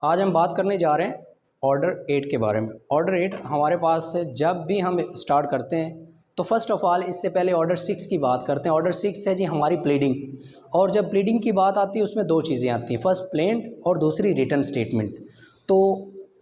आज हम बात करने जा रहे हैं ऑर्डर 8 के बारे में। ऑर्डर 8 हमारे पास से जब भी हम स्टार्ट करते हैं तो फर्स्ट ऑफ ऑल इससे पहले ऑर्डर 6 की बात करते हैं। ऑर्डर 6 है जी हमारी प्लीडिंग, और जब प्लीडिंग की बात आती है उसमें दो चीज़ें आती हैं, फर्स्ट प्लेंट और दूसरी रिटन स्टेटमेंट। तो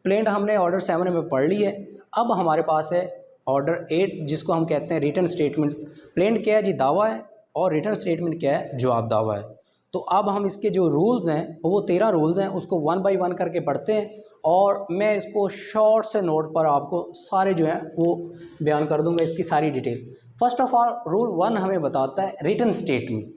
प्लेंट हमने ऑर्डर 7 में पढ़ ली है। अब हमारे पास है ऑर्डर 8 जिसको हम कहते हैं रिटन स्टेटमेंट। प्लेंट क्या है जी, दावा है, और रिटन स्टेटमेंट क्या है, जवाब दावा है। तो अब हम इसके जो रूल्स हैं वो 13 रूल्स हैं, उसको 1 बाय 1 करके पढ़ते हैं, और मैं इसको शॉर्ट से नोट पर आपको सारे जो हैं वो बयान कर दूंगा, इसकी सारी detail. First of all rule 1 हमें बताता है रिटन स्टेटमेंट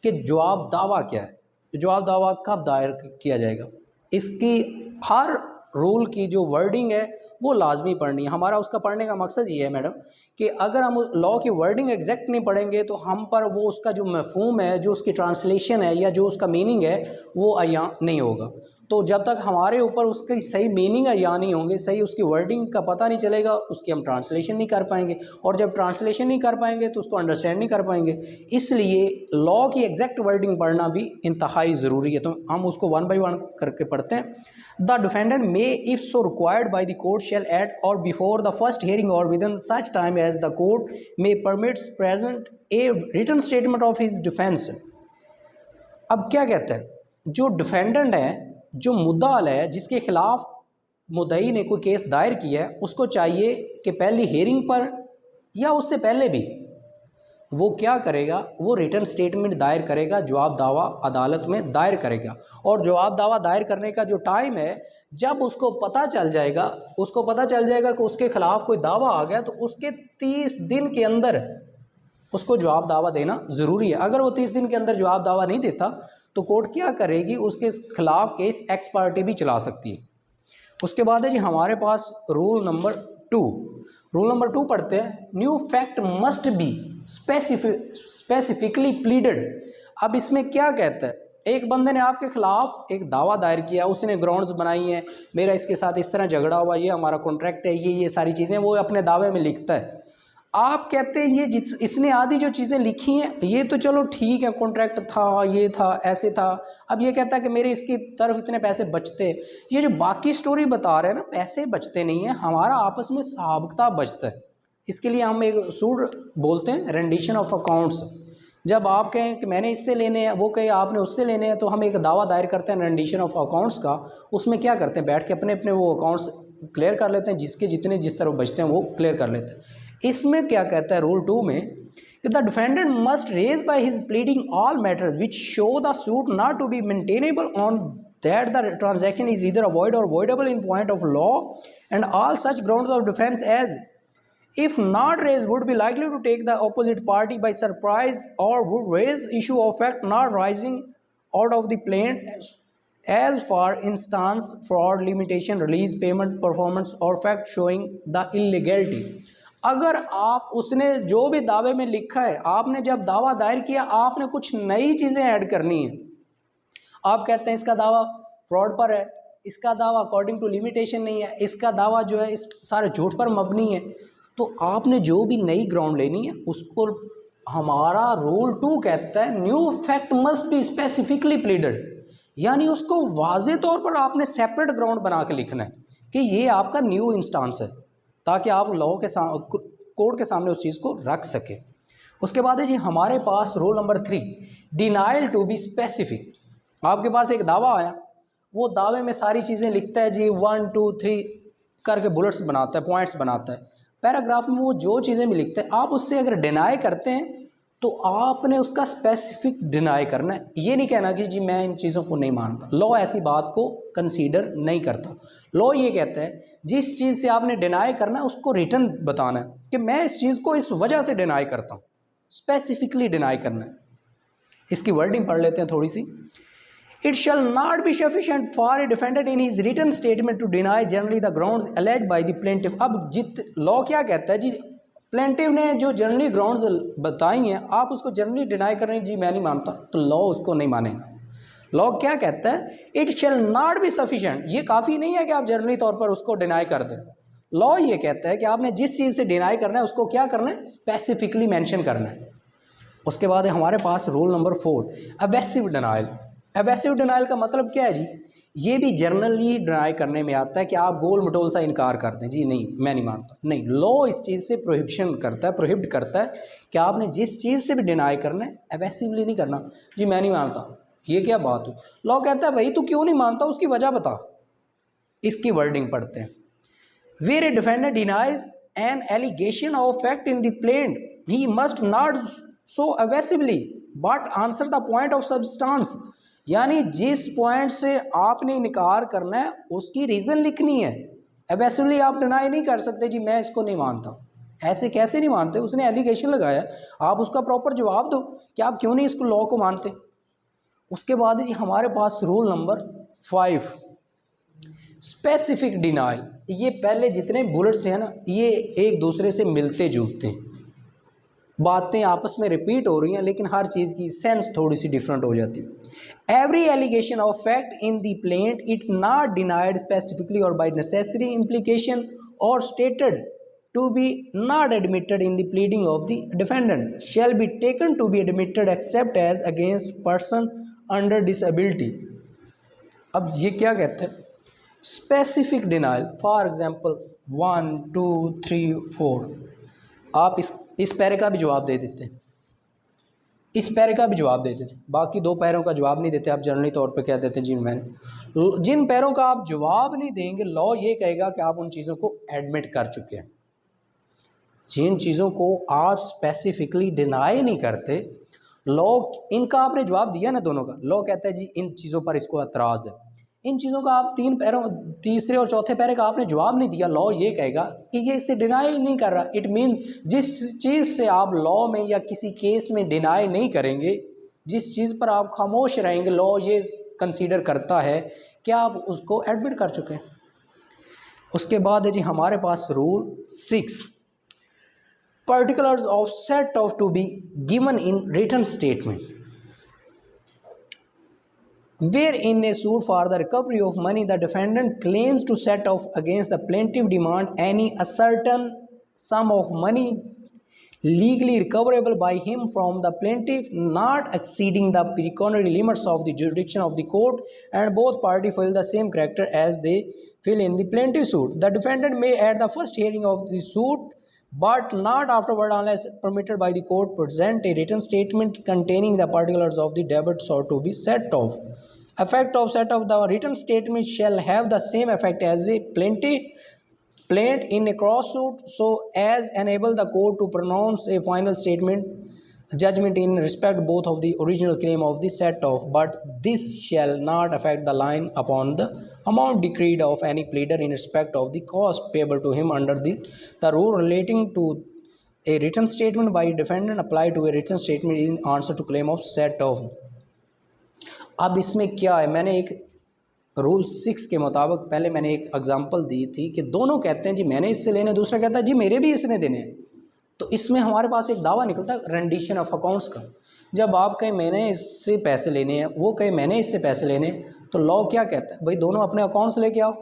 कि जवाब दावा क्या है, जवाब दावा कब दायर किया जाएगा। इसकी हर रूल की जो वर्डिंग है वो लाजमी पढ़नी है। हमारा उसका पढ़ने का मकसद ये है मैडम कि अगर हम लॉ की वर्डिंग एग्जैक्ट नहीं पढ़ेंगे तो हम पर वो उसका जो मफहूम है, जो उसकी ट्रांसलेशन है या जो उसका मीनिंग है वो अया नहीं होगा। तो जब तक हमारे ऊपर उसकी सही मीनिंग अया नहीं होंगे, सही उसकी वर्डिंग का पता नहीं चलेगा, उसकी हम ट्रांसलेशन नहीं कर पाएंगे, और जब ट्रांसलेशन नहीं कर पाएंगे तो उसको अंडरस्टैंड नहीं कर पाएंगे। इसलिए लॉ की एग्जैक्ट वर्डिंग पढ़ना भी इंतहाई ज़रूरी है। तो हम उसको 1 बाय 1 करके पढ़ते हैं। The defendant may if so required by the court shall at or before the first hearing or within such time as the court may permits present a written statement of his defense। अब क्या कहता है, जो defendant है, जो मुद्दाअल है, जिसके खिलाफ मुद्दई ने कोई केस दायर किया है, उसको चाहिए कि पहली हेयरिंग पर या उससे पहले भी वो क्या करेगा, वो रिटन स्टेटमेंट दायर करेगा, जवाब दावा अदालत में दायर करेगा। और जवाब दावा दायर करने का जो टाइम है, जब उसको पता चल जाएगा कि उसके खिलाफ कोई दावा आ गया, तो उसके 30 दिन के अंदर उसको जवाब दावा देना ज़रूरी है। अगर वो 30 दिन के अंदर जवाब दावा नहीं देता तो कोर्ट क्या करेगी, उसके खिलाफ केस एक्स पार्टी भी चला सकती है। उसके बाद है जी हमारे पास रूल नंबर 2। रूल नंबर 2 पढ़ते हैं, new fact must be specifically pleaded. अब इसमें क्या कहता है, एक बंदे ने आपके खिलाफ एक दावा दायर किया, उसने ग्राउंड्स बनाई हैं, मेरा इसके साथ इस तरह झगड़ा हुआ, ये हमारा कॉन्ट्रैक्ट है, ये सारी चीज़ें वो अपने दावे में लिखता है। आप कहते हैं ये इसने आधी जो चीज़ें लिखी हैं ये तो चलो ठीक है, कॉन्ट्रैक्ट था, ये था, ऐसे था। अब ये कहता है कि मेरे इसकी तरफ इतने पैसे बचते, ये जो बाकी स्टोरी बता रहे हैं ना, पैसे बचते नहीं हैं, हमारा आपस में हिसाब किताब बचता है। इसके लिए हम एक सूट बोलते हैं, रेंडिशन ऑफ अकाउंट्स। जब आप कहें कि मैंने इससे लेने हैं, वो कहे आपने उससे लेने हैं, तो हम एक दावा दायर करते हैं रेंडिशन ऑफ अकाउंट्स का। उसमें क्या करते हैं, बैठ के अपने अपने वो अकाउंट्स क्लियर कर लेते हैं, जिसके जितने जिस तरफ बचते हैं वो क्लियर कर लेते हैं। इसमें क्या कहता है रूल 2 में कि the defendant must raise by his pleading all matters which show the suit not to be maintainable on that the transaction is either avoid or avoidable in point of law and all such grounds of defence as if not raised would be likely to take the opposite party by surprise or would raise issue of fact not rising out of the plaintiff as for instance fraud, limitation, release, payment, performance or fact showing the illegality। अगर आप उसने जो भी दावे में लिखा है, आपने जब दावा दायर किया आपने कुछ नई चीज़ें ऐड करनी है। आप कहते हैं इसका दावा फ्रॉड पर है, इसका दावा अकॉर्डिंग टू लिमिटेशन नहीं है, इसका दावा जो है इस सारे झूठ पर मबनी है, तो आपने जो भी नई ग्राउंड लेनी है उसको हमारा रूल 2 कहता है new fact must be specifically pleaded, यानी उसको वाजे तौर पर आपने सेपरेट ग्राउंड बना के लिखना है कि ये आपका न्यू इंस्टांस है, ताकि आप लॉ के कोर्ट के सामने उस चीज़ को रख सके। उसके बाद है जी हमारे पास rule number 3, denial to be specific. आपके पास एक दावा आया, वो दावे में सारी चीज़ें लिखता है जी, 1 2 3 करके बुलेट्स बनाता है, पॉइंट्स बनाता है, पैराग्राफ में वो जो चीज़ें भी लिखते हैं, आप उससे अगर डिनाई करते हैं तो आपने उसका स्पेसिफिक डिनाई करना है। ये नहीं कहना कि जी मैं इन चीज़ों को नहीं मानता, लॉ ऐसी बात को कंसीडर नहीं करता। लॉ ये कहता है जिस चीज़ से आपने डिनाई करना है उसको रिटर्न बताना है कि मैं इस चीज़ को इस वजह से डिनाई करता हूँ, स्पेसिफिकली डिनाई करना है। इसकी वर्डिंग पढ़ लेते हैं थोड़ी सी। It shall not be sufficient for a defendant in his written statement to deny generally the grounds alleged by the plaintiff। अब लॉ क्या कहता है जी, प्लेंटिव ने जो जनरली ग्राउंड्स बताई हैं आप उसको जनरली डिनाई कर रहे हैं, जी मैं नहीं मानता, तो लॉ उसको नहीं मानेगा। लॉ क्या कहता है, it shall not be sufficient, ये काफ़ी नहीं है कि आप जनरली तौर पर उसको डिनाई कर दें। लॉ ये कहता है कि आपने जिस चीज़ से डिनाई करना है उसको क्या करना है, स्पेसिफिकली मेंशन करना है। उसके बाद है हमारे पास रूल नंबर 4, एवेसिव डिनाइल। एवेसिव डिनाइल का मतलब क्या है जी, ये भी जनरली डिनाई करने में आता है कि आप गोल मटोल सा इनकार कर दें, जी नहीं मैं नहीं मानता, नहीं, लॉ इस चीज़ से प्रोहिबिशन करता है, प्रोहिबिट करता है कि आपने जिस चीज़ से भी डिनाई करना है एवेसिवली नहीं करना, जी मैं नहीं मानता, ये क्या बात हुई। लॉ कहता है भाई तू क्यों नहीं मानता, उसकी वजह बता। इसकी वर्डिंग पढ़ते हैं, where a defendant denies an allegation of fact in the plaint he must not so evasively but answer the point of substance, यानी जिस पॉइंट से आपने इनकार करना है उसकी रीज़न लिखनी है। एवेसिवली आप डिनाई नहीं कर सकते जी मैं इसको नहीं मानता, ऐसे कैसे नहीं मानते, उसने एलिगेशन लगाया, आप उसका प्रॉपर जवाब दो कि आप क्यों नहीं इसको लॉ को मानते। उसके बाद जी हमारे पास रूल नंबर 5 स्पेसिफिक डिनाइल। ये पहले जितने बुलेट्स हैं ना ये एक दूसरे से मिलते जुलते हैं, बातें आपस में रिपीट हो रही हैं लेकिन हर चीज़ की सेंस थोड़ी सी डिफरेंट हो जाती है। Every allegation of fact in the plaint it not denied specifically or by necessary implication or stated to be not admitted in the pleading of the defendant shall be taken to be admitted except as against person under disability. अब ये क्या कहते हैं, specific denial, for example 1 2 3 4, आप इस पैरे का भी जवाब दे देते हैं, इस पैरे का भी जवाब दे देते हैं, बाकी 2 पैरों का जवाब नहीं देते। आप जनरली तौर पे क्या देते हैं, जिन पैरों का आप जवाब नहीं देंगे लॉ ये कहेगा कि आप उन चीज़ों को एडमिट कर चुके हैं। जिन चीज़ों को आप स्पेसिफिकली डिनाई नहीं करते, लॉ इनका आपने जवाब दिया ना दोनों का, लॉ कहता है जी इन चीज़ों पर इसको एतराज़ है। इन चीज़ों का आप 3 पैरों, तीसरे और चौथे पैरे का आपने जवाब नहीं दिया, लॉ ये कहेगा कि ये इससे डिनाई नहीं कर रहा। इट मीन्स जिस चीज़ से आप लॉ में या किसी केस में डिनाई नहीं करेंगे, जिस चीज़ पर आप खामोश रहेंगे, लॉ ये कंसीडर करता है कि आप उसको एडमिट कर चुके हैं। उसके बाद है जी हमारे पास rule 6 particulars of set off to be given in written statement, where in a suit for the recovery of money the defendant claims to set off against the plaintiff demand any a certain sum of money legally recoverable by him from the plaintiff not exceeding the pecuniary limits of the jurisdiction of the court, and both parties fill the same character as they fill in the plaintiff suit. The defendant may at the first hearing of the suit but not afterward unless permitted by the court present a written statement containing the particulars of the debit sought to be set off. Effect of set off, the written statement shall have the same effect as a plaint in a cross suit so as enable the court to pronounce a final judgment in respect both of the original claim of the set off, but this shall not affect the line upon the amount decreed of any pleader in respect of the cost payable to him under the rule relating to a written statement by defendant apply to a written statement in answer to claim of set off. अब इसमें क्या है, मैंने एक rule 6 के मुताबिक पहले मैंने एक एग्जांपल दी थी कि दोनों कहते हैं जी मैंने इससे लेने, दूसरा कहता है जी मेरे भी इसने देने हैं। तो इसमें हमारे पास एक दावा निकलता है रेंडिशन ऑफ अकाउंट्स का। जब आप कहें मैंने इससे पैसे लेने हैं, वो कहे मैंने इससे पैसे लेने हैं, तो लॉ क्या कहता है, भाई दोनों अपने अकाउंट्स लेके आओ।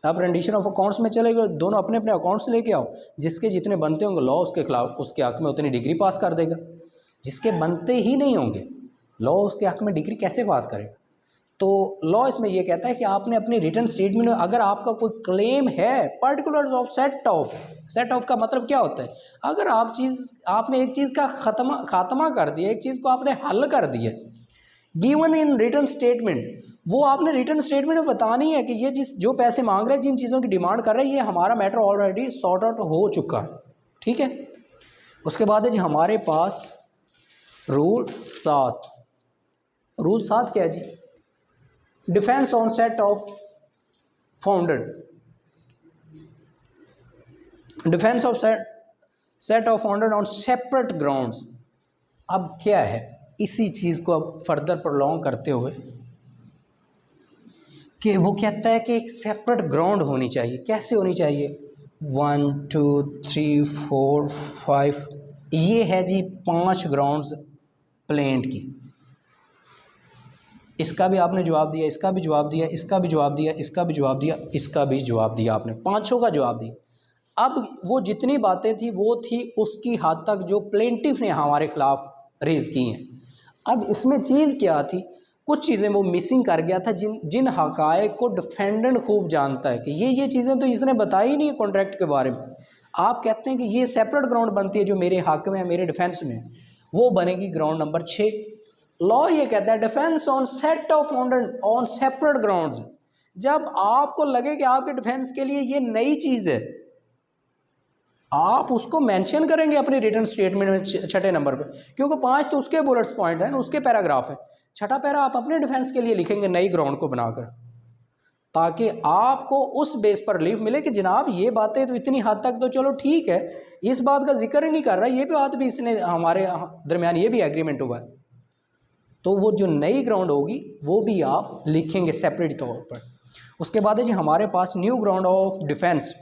आप रेंडिशन ऑफ अकाउंट्स में चले गए, दोनों अपने अपने अकाउंट्स लेके आओ, जिसके जितने बनते होंगे लॉ उसके खिलाफ उसके हक में उतनी डिग्री पास कर देगा, जिसके बनते ही नहीं होंगे लॉ उसके हक में डिग्री कैसे पास करेगा। तो लॉ इसमें यह कहता है कि आपने अपनी रिटर्न स्टेटमेंट में अगर आपका कोई क्लेम है पर्टिकुलर्स ऑफ सेट ऑफ का मतलब क्या होता है, अगर आपने एक चीज़ का खात्मा कर दिया, एक चीज़ को आपने हल कर दिया, गिवन इन रिटर्न स्टेटमेंट, वो आपने रिटर्न स्टेटमेंट में बतानी है कि ये जो पैसे मांग रहे हैं, जिन चीज़ों की डिमांड कर रहे हैं, ये हमारा मैटर ऑलरेडी सॉर्ट आउट हो चुका है, ठीक है। उसके बाद है जी हमारे पास रूल 7। रूल 7 क्या है जी, defence on set off founded, defence of set off founded on separate grounds. अब क्या है, इसी चीज़ को अब फर्दर प्रोलॉन्ग करते हुए कि वो कहता है कि एक सेपरेट ग्राउंड होनी चाहिए। कैसे होनी चाहिए, 1 2 3 4 5, ये है जी 5 ग्राउंड्स प्लेंट की। इसका भी आपने जवाब दिया, इसका भी जवाब दिया, इसका भी जवाब दिया, इसका भी जवाब दिया, इसका भी जवाब दिया, आपने 5 का जवाब दिया। अब वो जितनी बातें थी वो थी उसकी हद तक जो प्लेंटिफ ने हमारे खिलाफ रेज़ की हैं। अब इसमें चीज़ क्या थी, कुछ चीज़ें वो मिसिंग कर गया था जिन जिन हक़ाइक़ को डिफेंडेंट खूब जानता है कि ये चीज़ें तो इसने बताई ही नहीं है कॉन्ट्रैक्ट के बारे में। आप कहते हैं कि ये सेपरेट ग्राउंड बनती है जो मेरे हक़ में है, मेरे डिफेंस में, वो बनेगी ग्राउंड नंबर 6। लॉ ये कहता है defence on set of on separate grounds. जब आपको लगे कि आपके डिफेंस के लिए ये नई चीज़ है, आप उसको मेंशन करेंगे अपनी रिटर्न स्टेटमेंट में 6ठे नंबर पे, क्योंकि 5 तो उसके बुलेट्स पॉइंट हैं, उसके पैराग्राफ है। 6ठा पैरा आप अपने डिफेंस के लिए लिखेंगे नई ग्राउंड को बनाकर, ताकि आपको उस बेस पर रिलीफ मिले कि जनाब ये बातें तो इतनी हद तक तो चलो ठीक है, इस बात का जिक्र ही नहीं कर रहा, ये बात भी इसने हमारे दरमियान ये भी एग्रीमेंट हुआ है। तो वो जो नई ग्राउंड होगी वो भी आप लिखेंगे सेपरेट तौर पर। उसके बाद है जी हमारे पास new ground of defence.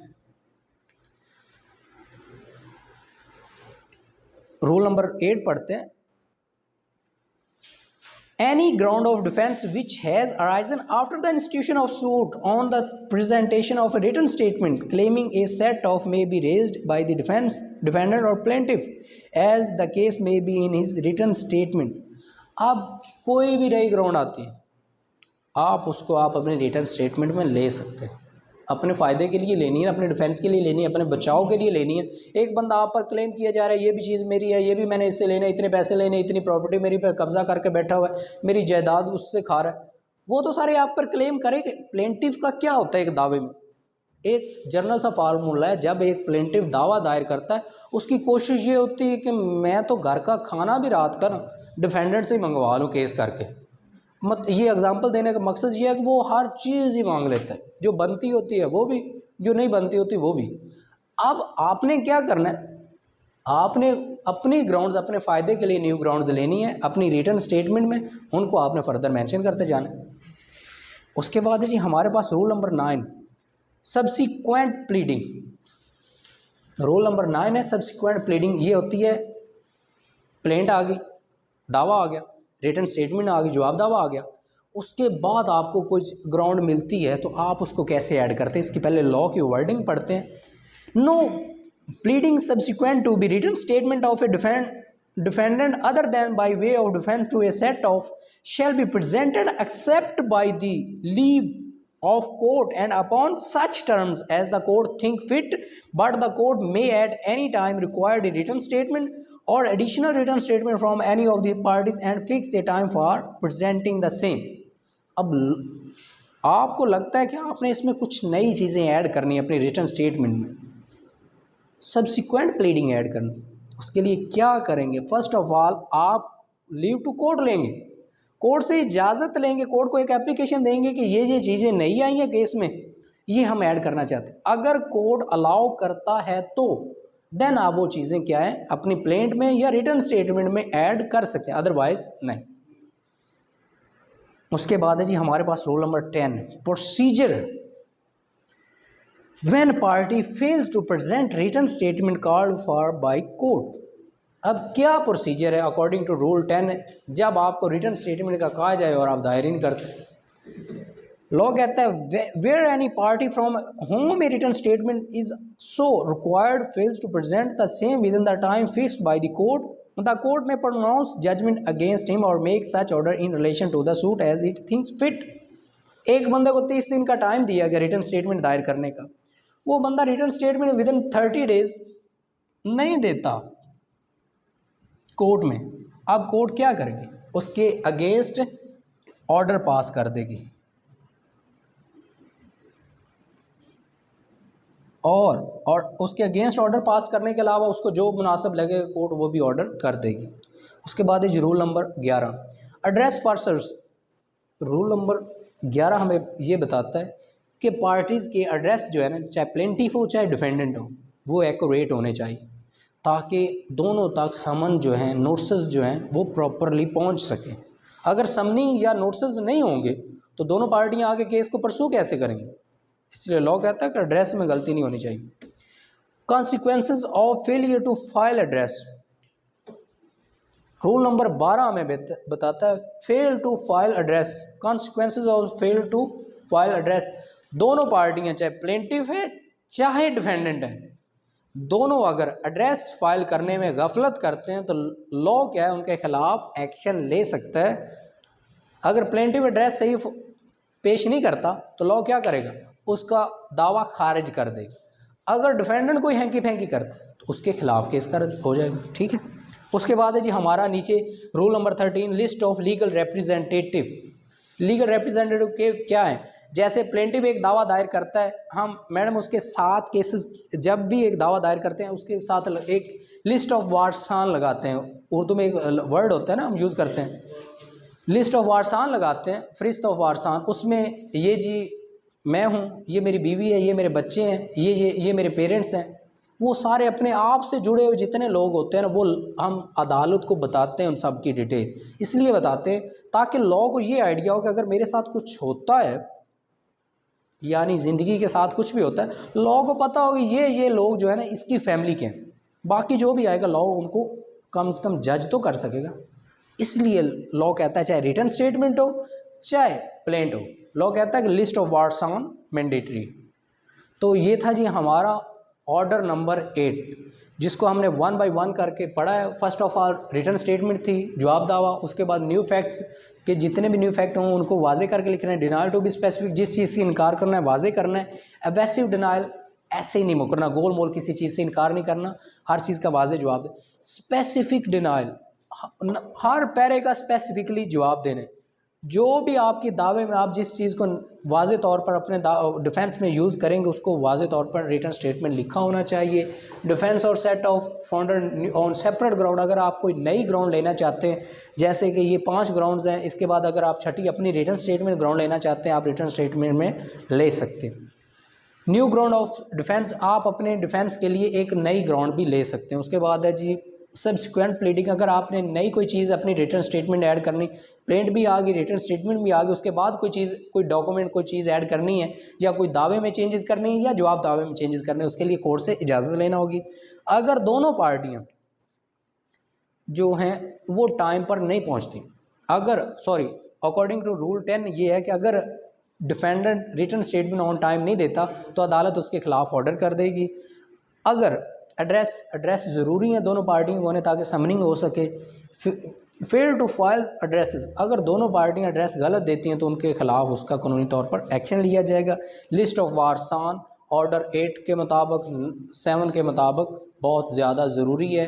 Rule number 8 पढ़ते हैं। Any ground of defense which has arisen after the institution of suit on the presentation of a written statement claiming a set off may be raised by the defendant or plaintiff as the case may be in his written statement। अब कोई भी नई ground आती है, आप उसको आप अपने रिटर्न स्टेटमेंट में ले सकते हैं। अपने फ़ायदे के लिए लेनी है, अपने डिफेंस के लिए लेनी है, अपने बचाव के लिए लेनी है। एक बंदा आप पर क्लेम किया जा रहा है ये भी चीज़ मेरी है, ये भी मैंने इससे लेना है, इतने पैसे लेने, इतनी प्रॉपर्टी मेरी पर कब्जा करके बैठा हुआ है, मेरी जायदाद उससे खा रहा है, वो तो सारे आप पर क्लेम करेंगे। प्लेंटिफ का क्या होता है एक दावे में? एक जर्नल सा फार्मूला है, जब एक प्लेंटिफ दावा दायर करता है उसकी कोशिश ये होती है कि मैं तो घर का खाना भी रात का डिफेंडेंट से ही मंगवा लूँ केस करके। ये एग्जांपल देने का मकसद ये है कि वो हर चीज़ ही मांग लेता है, जो बनती होती है वो भी, जो नहीं बनती होती वो भी। अब आपने क्या करना है, आपने अपनी ग्राउंड्स अपने फ़ायदे के लिए न्यू ग्राउंड्स लेनी है, अपनी रिटर्न स्टेटमेंट में उनको आपने फर्दर मेंशन करते जाना है। उसके बाद है जी हमारे पास rule number 9 subsequent pleading. Rule number 9 है सब्सिक्वेंट प्लीडिंग। ये होती है प्लेंट आ गई, दावा आ गया, रिटर्न स्टेटमेंट आ गई, जवाब दावा आ गया, उसके बाद आपको कुछ ग्राउंड मिलती है तो आप उसको कैसे ऐड करते हैं, इसकी पहले लॉ की वर्डिंग पढ़ते हैं। No pleading subsequent to be written statement of a defendant other than by way of defence to a set off shall be presented except by the leave of court and upon such terms as the court think fit, but the court may at any time require a written statement or additional written statement from any of the parties and fix a time for presenting the same। अब आपको लगता है कि आपने इसमें कुछ नई चीज़ें ऐड करनी है अपनी रिटर्न स्टेटमेंट में, सब्सिक्वेंट प्लीडिंग ऐड करनी, उसके लिए क्या करेंगे? फर्स्ट ऑफ ऑल आप लीव टू कोर्ट लेंगे, कोर्ट से इजाज़त लेंगे, कोर्ट को एक एप्लीकेशन देंगे कि ये चीज़ें नहीं आई हैं केस में, ये हम ऐड करना चाहते हैं। अगर कोर्ट अलाउ करता है तो देन आप वो चीज़ें क्या है अपनी प्लेंट में या रिटर्न स्टेटमेंट में ऐड कर सकते हैं, अदरवाइज नहीं। उसके बाद है जी हमारे पास rule number 10 procedure when party fails to present written statement called for by court. अब क्या प्रोसीजर है अकॉर्डिंग टू रूल 10 जब आपको रिटर्न स्टेटमेंट का कहा जाए और आप दायर नहीं करते? लॉ कहता है where any party from home a written statement is so required fails to present the same within the time fixed by the court में pronounce judgment against him or make such order in relation to the suit as it thinks fit. एक बंदे को 30 दिन का time दिया गया return statement दायर करने का, वो बंदा return statement with in 30 days नहीं देता कोर्ट में। अब कोर्ट क्या करेगी? उसके अगेंस्ट ऑर्डर पास कर देगी और उसके अगेंस्ट ऑर्डर पास करने के अलावा उसको जो मुनासिब लगेगा कोर्ट वो भी ऑर्डर कर देगी। उसके बाद है rule number 11 address for service. Rule number 11 हमें ये बताता है कि पार्टीज़ के एड्रेस जो है ना, चाहे प्लेंटिफ हो चाहे डिफेंडेंट हो, वो एक्यूरेट होने चाहिए ताकि दोनों तक समन जो हैं नोटिस जो हैं वो प्रॉपरली पहुंच सकें। अगर समनिंग या नोटिस नहीं होंगे तो दोनों पार्टियां आगे केस को परसू कैसे करेंगे? इसलिए लॉ कहता है कि एड्रेस में गलती नहीं होनी चाहिए। Consequences of failure to file address. Rule number 12 हमें बताता है fail to file address. Consequences of fail to file address, दोनों पार्टियां चाहे प्लेंटिफ है चाहे डिफेंडेंट है, दोनों अगर एड्रेस फाइल करने में गफलत करते हैं तो लॉ क्या है उनके खिलाफ एक्शन ले सकता है अगर प्लेंटिव एड्रेस सही पेश नहीं करता तो लॉ क्या करेगा, उसका दावा खारिज कर देगा। अगर डिफेंडेंट कोई हैंकी फैंकी करता है तो उसके खिलाफ केस कर हो जाएगा। ठीक है, उसके बाद है जी हमारा नीचे rule number 13, list of legal representative. Legal representative के क्या है, जैसे प्लेंटिव एक दावा दायर करता है, हम मैडम उसके साथ केसेस जब भी एक दावा दायर करते हैं उसके साथ एक लिस्ट ऑफ वारसान लगाते हैं। उर्दू में एक वर्ड होता है ना, हम यूज़ करते हैं, लिस्ट ऑफ वारसान लगाते हैं, फरिस्त ऑफ वारसान। उसमें ये जी मैं हूँ, ये मेरी बीवी है, ये मेरे बच्चे हैं, ये मेरे पेरेंट्स हैं, वो सारे अपने आप से जुड़े हुए जितने लोग होते हैं ना, वो हम अदालत को बताते हैं उन सब की डिटेल। इसलिए बताते हैं ताकि लॉ को ये आइडिया हो कि अगर मेरे साथ कुछ होता है, यानी ज़िंदगी के साथ कुछ भी होता है, लॉ को पता हो कि ये लोग जो है ना इसकी फैमिली के हैं। बाकी जो भी आएगा लॉ उनको कम से कम जज तो कर सकेगा। इसलिए लॉ कहता है चाहे रिटन स्टेटमेंट हो चाहे प्लेंट हो, लॉ कहता है कि लिस्ट ऑफ वारसान मैंडेटरी। तो ये था जी हमारा ऑर्डर नंबर 8, जिसको हमने 1 बाय 1 करके पढ़ा है। First of all written statement थी, जवाब दावा, उसके बाद न्यू फैक्ट्स के जितने भी न्यू फैक्ट हों उनको वाजे करके लिखना है। डिनाइल टू बी स्पेसिफिक, जिस चीज़ से इनकार करना है वाजे करना है। एवेसिव डिनाइल, ऐसे ही नहीं मुकरना, गोल मोल किसी चीज़ से इनकार नहीं करना, हर चीज़ का वाजे जवाब दे। स्पेसिफिक डिनाइल, हर पैरे का स्पेसिफिकली जवाब देने। जो भी आपके दावे में आप जिस चीज़ को वाज़े तौर पर अपने डिफेंस में यूज़ करेंगे उसको वाज़े तौर पर रिटन स्टेटमेंट लिखा होना चाहिए। डिफेंस और set of founder on separate ground, अगर आप कोई नई ग्राउंड लेना चाहते हैं, जैसे कि ये 5 ग्राउंड्स हैं, इसके बाद अगर आप छठी अपनी रिटन स्टेटमेंट ग्राउंड लेना चाहते हैं, आप रिटन स्टेटमेंट में ले सकते हैं। न्यू ग्राउंड ऑफ डिफेंस, आप अपने डिफेंस के लिए एक नई ग्राउंड भी ले सकते हैं। उसके बाद है जी सब्सिक्वेंट प्लीडिंग, अगर आपने नई कोई चीज़ अपनी रिटन स्टेटमेंट ऐड करनी, प्लेंट भी आ गई, रिटन स्टेटमेंट भी आ गई, उसके बाद कोई चीज़, कोई डॉक्यूमेंट, कोई चीज़ ऐड करनी है या कोई दावे में चेंजेस करनी है या जवाब दावे में चेंजेस करने हैं, उसके लिए कोर्ट से इजाज़त लेना होगी। अगर दोनों पार्टियाँ जो हैं वो टाइम पर नहीं पहुँचती, अकॉर्डिंग टू रूल 10 ये है कि अगर defendant written statement on time नहीं देता तो अदालत उसके खिलाफ ऑर्डर कर देगी। अगर एड्रेस ज़रूरी है दोनों पार्टियों को होने ताकि समनिंग हो सके। फेल टू फाइल एड्रेसेस, अगर दोनों पार्टियां एड्रेस गलत देती हैं तो उनके खिलाफ उसका कानूनी तौर पर एक्शन लिया जाएगा। लिस्ट ऑफ वारसान ऑर्डर 8 के मुताबिक, 7 के मुताबिक बहुत ज़्यादा ज़रूरी है।